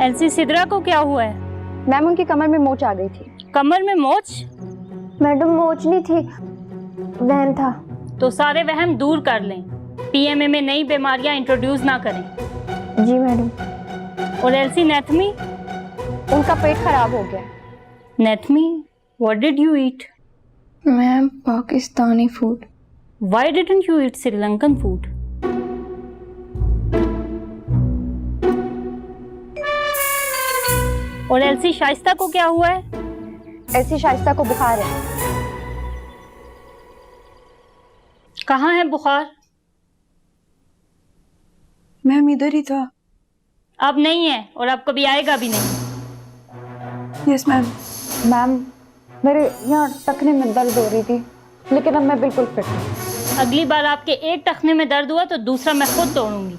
LC, Sidra को क्या हुआ है? मैम उनकी कमर में मोच आ गई थी। कमर में मोच? मैडम मोच नहीं थी, वहम था। तो सारे वहम दूर कर लें, पीएमए में नई बीमारियां इंट्रोड्यूस ना करें। जी मैडम। और एलसी, नेथमी? उनका पेट खराब हो गया। Nethmi, what did you eat? Ma'am Pakistani food. Why didn't you eat Sri Lankan food? और एलसी, शाइस्ता को क्या हुआ है? एलसी, शाइस्ता को बुखार है। कहाँ है बुखार? मैम इधर ही था। अब नहीं है और अब कभी आएगा भी नहीं। Yes ma'am. मैम मेरे यहाँ टखने में दर्द हो रही थी, लेकिन अब मैं बिल्कुल फिट हूँ। अगली बार आपके एक टखने में दर्द हुआ तो दूसरा मैं खुद तोड़ूंगी।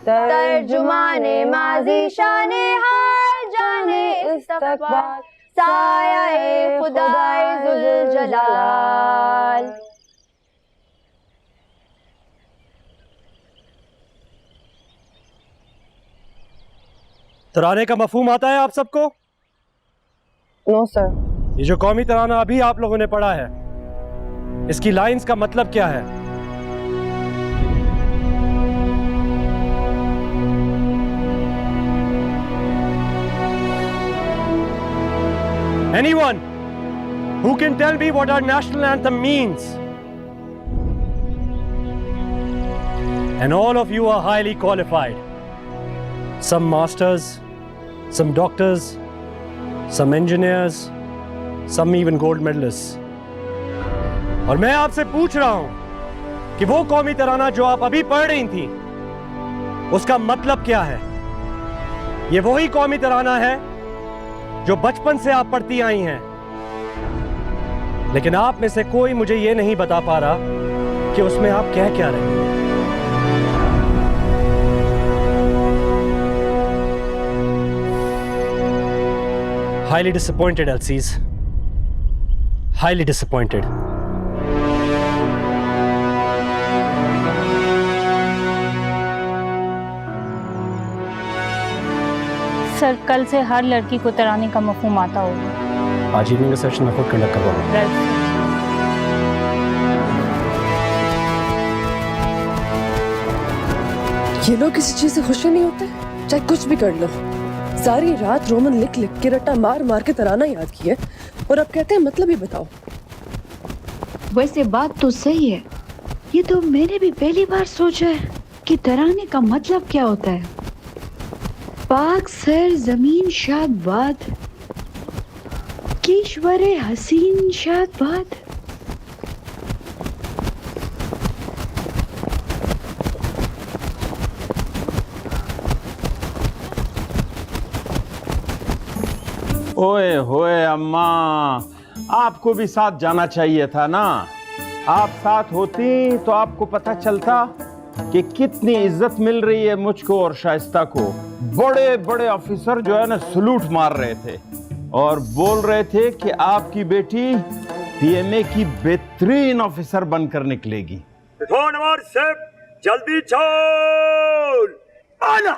तर्जुमाने माज़ी शाने हाल जाने इस्तक़बाल साया खुदाए ज़ुल जलाल। तराने का मफहूम आता है आप सबको? No sir. ये जो कौमी तराना अभी आप लोगों ने पढ़ा है, इसकी लाइंस का मतलब क्या है? Anyone who can tell me what our national anthem means? And all of you are highly qualified. Some masters, some doctors, some engineers, some even gold medalists. और मैं आपसे पूछ रहा हूं कि वो कौमी तराना जो आप अभी पढ़ रही थी, उसका मतलब क्या है? ये वही कौमी तराना है जो बचपन से आप पढ़ती आई हैं, लेकिन आप में से कोई मुझे ये नहीं बता पा रहा कि उसमें आप कह क्या रहे हैं। Highly disappointed, Elsies. Highly disappointed. Sir, कल से हर लड़की को तराने का मफहूम आता होगा। आज इवनिंग सेशन में खुद कंडक्ट करवाऊंगा। ये लोग किसी चीज से खुश नहीं होते, चाहे कुछ भी कर लो। सारी रात रोमन लिख लिख के रट्टा मार मार के तराना याद किए और अब कहते हैं मतलब ही बताओ। वैसे बात तो सही है, ये तो मैंने भी पहली बार सोचा है कि तराने का मतलब क्या होता है। पाक सर जमीन शाद बाद, किश्वरे हसीन शाद बाद। ओए होए अम्मा, आपको भी साथ जाना चाहिए था ना। आप साथ होती तो आपको पता चलता कि कितनी इज्जत मिल रही है मुझको और शाइस्ता को। बड़े बड़े ऑफिसर जो है ना सलूट मार रहे थे और बोल रहे थे कि आपकी बेटी पीएमए की बेहतरीन ऑफिसर बनकर निकलेगी। जल्दी चल आना।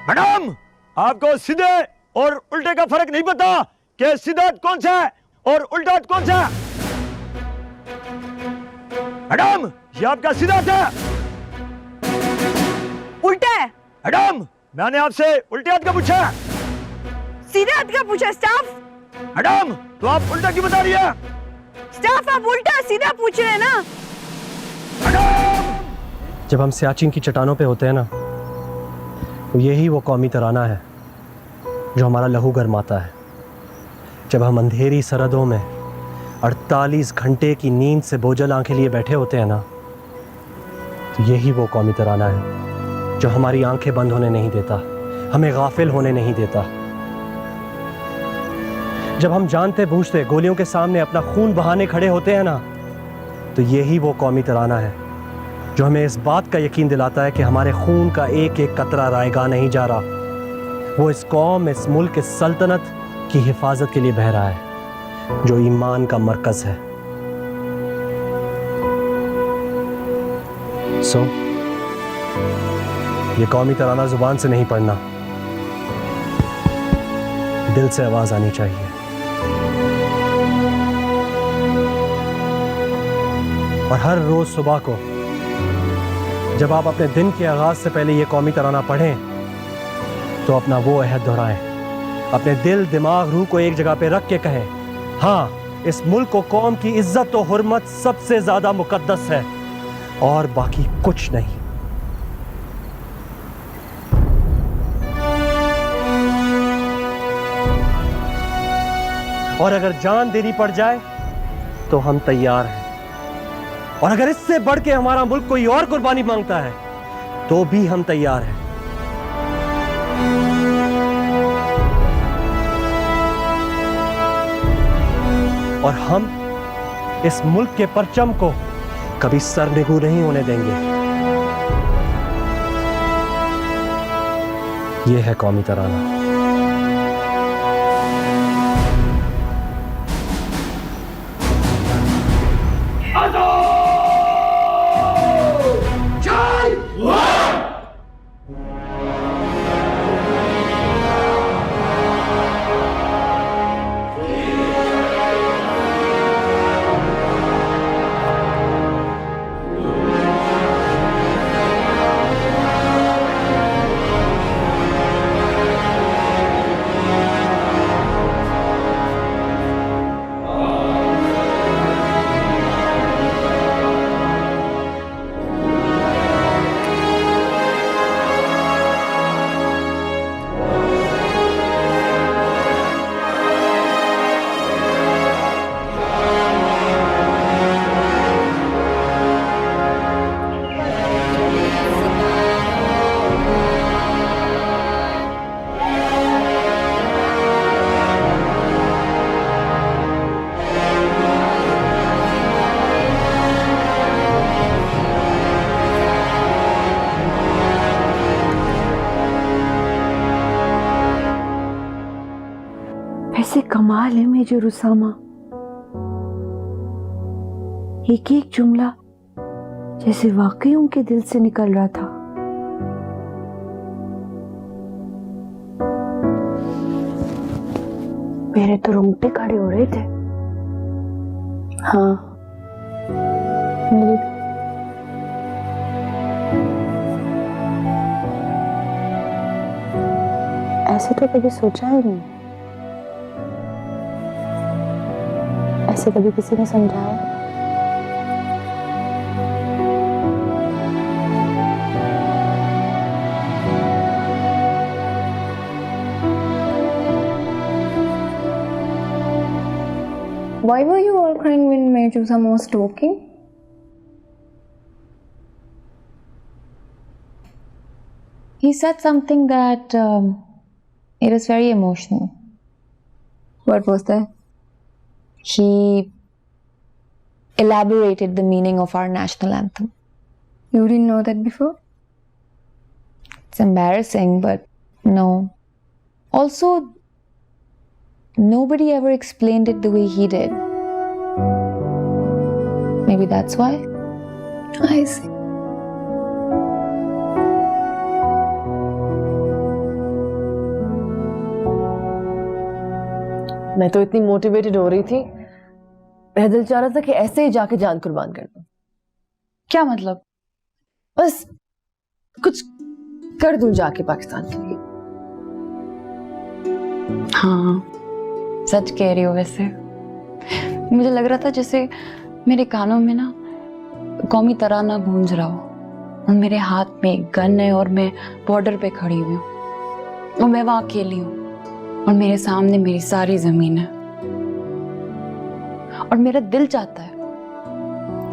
मैडम, आपको सीधे और उल्टे का फर्क नहीं पता कि सीधा कौन सा है और उल्टा कौन सा है? मैडम, ये आपका सीधा था, उल्टा है। मैडम, मैंने आपसे उल्टे हाथ का पूछा, सीधे हाथ का पूछा। स्टाफ, मैडम तो आप उल्टा क्यों बता रही है? स्टाफ आप उल्टा सीधा पूछ रहे हैं ना। मैडम, जब हम सियाचिन की चट्टानों पे होते हैं ना, तो यही वो कौमी तराना है जो हमारा लहू गरमाता है। जब हम अंधेरी सरहदों में 48 घंटे की नींद से बोझल आंखें लिए बैठे होते हैं ना, तो यही वो कौमी तराना है जो हमारी आंखें बंद होने नहीं देता, हमें गाफिल होने नहीं देता। जब हम जानते बूझते गोलियों के सामने अपना खून बहाने खड़े होते हैं ना, तो यही वो कौमी तराना है जो हमें इस बात का यकीन दिलाता है कि हमारे खून का एक एक कतरा रायगा नहीं जा रहा, वो इस कौम, इस मुल्क, इस सल्तनत की हिफाजत के लिए बह रहा है जो ईमान का मरकज है। सो ये कौमी तराना जुबान से नहीं पढ़ना, दिल से आवाज आनी चाहिए। और हर रोज सुबह को जब आप अपने दिन के आगाज से पहले ये कौमी तराना पढ़ें तो अपना वो अहद दोहराएं, अपने दिल दिमाग रूह को एक जगह पे रख के कहें, हाँ इस मुल्क को कौम की इज्जत और हुर्मत सबसे ज्यादा मुकद्दस है और बाकी कुछ नहीं। और अगर जान देनी पड़ जाए तो हम तैयार हैं, और अगर इससे बढ़ के हमारा मुल्क कोई और कुर्बानी मांगता है तो भी हम तैयार हैं। और हम इस मुल्क के परचम को कभी सरनिगू नहीं होने देंगे। यह है कौमी तराना। वैसे कमाल है मेजर उसामा, एक एक जुमला जैसे वाकई उनके दिल से निकल रहा था। मेरे तो रोंगटे खड़े हो रहे थे। हाँ मेरे ऐसे तो कभी सोचा ही नहीं, ऐसे कभी किसी ने समझाया। Why were you all crying when Major Usama was talking? He said something that it was very emotional. What was that? He elaborated the meaning of our national anthem. You didn't know that before? It's embarrassing, but no. Also, nobody ever explained it the way he did. Maybe that's why. I see. मैं तो इतनी motivated हो रही थी, मेरा दिल चाह रहा था कि ऐसे ही जाके जान कुर्बान कर दूं। क्या मतलब? बस कुछ कर दूं जाके पाकिस्तान के लिए। हाँ सच कह रही हो। वैसे मुझे लग रहा था जैसे मेरे कानों में ना कौमी तराना गूंज रहा हो, और मेरे हाथ में एक गन है और मैं बॉर्डर पे खड़ी हुई हूँ और मैं वहां अकेली हूँ और मेरे सामने मेरी सारी जमीन है, और मेरा दिल चाहता है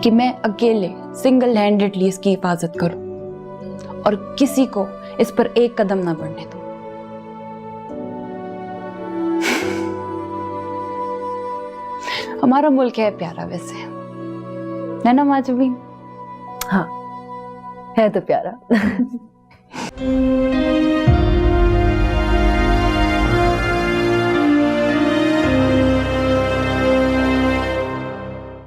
कि मैं अकेले सिंगल हैंडेडली इसकी हिफाजत करूं और किसी को इस पर एक कदम ना बढ़ने दूं। हमारा मुल्क है प्यारा वैसे, है ना माजूबी? हाँ है तो प्यारा।